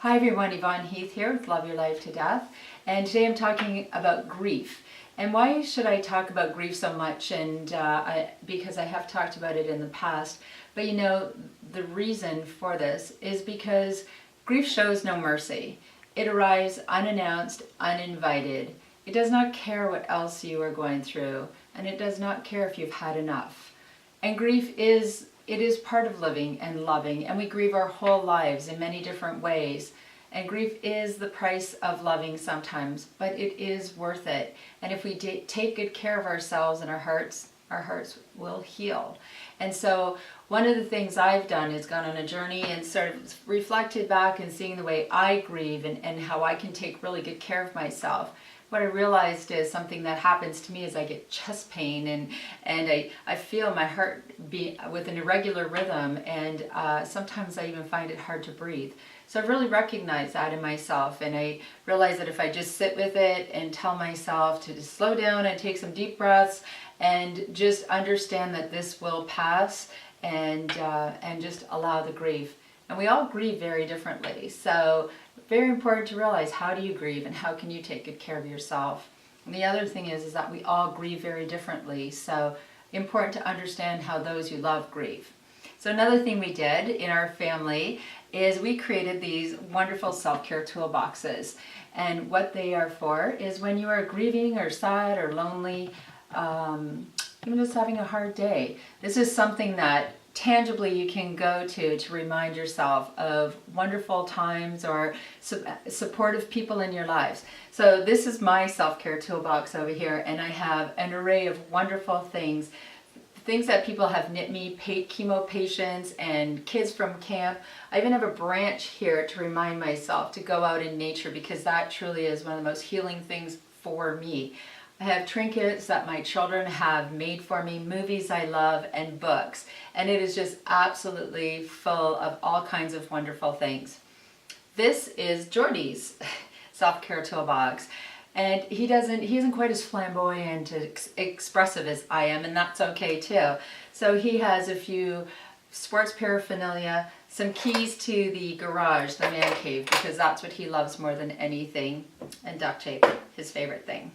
Hi everyone, Yvonne Heath here with Love Your Life to Death, and today I'm talking about grief. And why should I talk about grief so much? Because I have talked about it in the past, but you know, the reason for this is because grief shows no mercy. It arrives unannounced, uninvited. It does not care what else you are going through, and it does not care if you've had enough. And grief is part of living and loving, and we grieve our whole lives in many different ways. And grief is the price of loving sometimes, but it is worth it. And if we take good care of ourselves and our hearts will heal. And so one of the things I've done is gone on a journey and sort of reflected back and seeing the way I grieve and how I can take really good care of myself. What I realized is something that happens to me is I get chest pain and I feel my heart beat with an irregular rhythm, and sometimes I even find it hard to breathe. So I've really recognized that in myself, and I realize that if I just sit with it and tell myself to just slow down and take some deep breaths and just understand that this will pass, and just allow the grief. And we all grieve very differently, so very important to realize, how do you grieve and how can you take good care of yourself? And the other thing is that we all grieve very differently, so important to understand how those you love grieve. So another thing we did in our family is we created these wonderful self-care toolboxes. And what they are for is when you are grieving or sad or lonely, even just having a hard day. This is something that tangibly you can go to remind yourself of wonderful times or supportive people in your lives. So this is my self-care toolbox over here, and I have an array of wonderful things that people have knit me, chemo patients and kids from camp. I even have a branch here to remind myself to go out in nature, because that truly is one of the most healing things for me. I have trinkets that my children have made for me, movies I love, and books. And it is just absolutely full of all kinds of wonderful things. This is Jordy's self-care toolbox. And he isn't quite as flamboyant and expressive as I am, and that's okay too. So he has a few sports paraphernalia, some keys to the garage, the man cave, because that's what he loves more than anything, and duct tape, his favorite thing.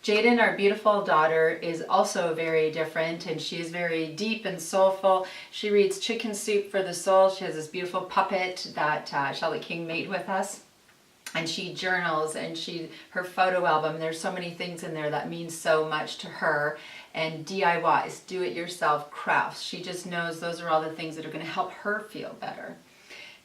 Jaden, our beautiful daughter, is also very different, and she is very deep and soulful. She reads Chicken Soup for the Soul. She has this beautiful puppet that Shelley King made with us. And she journals, and her photo album, there's so many things in there that mean so much to her. And DIYs, do-it-yourself crafts. She just knows those are all the things that are going to help her feel better.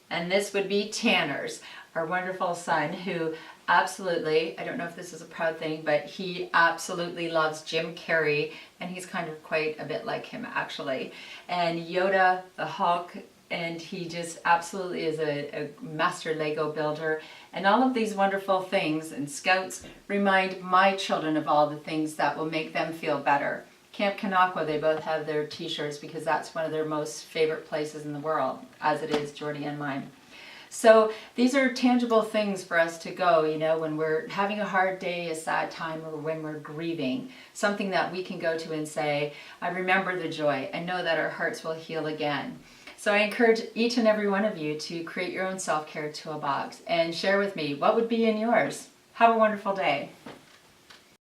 And this would be Tanner's, our wonderful son, who absolutely, I don't know if this is a proud thing, but he absolutely loves Jim Carrey, and he's kind of quite a bit like him actually. And Yoda, the Hulk, and he just absolutely is a master Lego builder. And all of these wonderful things and Scouts remind my children of all the things that will make them feel better. Camp Kanakwa, they both have their t-shirts because that's one of their most favorite places in the world, as it is Jordy and mine. So these are tangible things for us to go, you know, when we're having a hard day, a sad time, or when we're grieving. Something that we can go to and say, I remember the joy. I know that our hearts will heal again. So I encourage each and every one of you to create your own self-care toolbox and share with me what would be in yours. Have a wonderful day.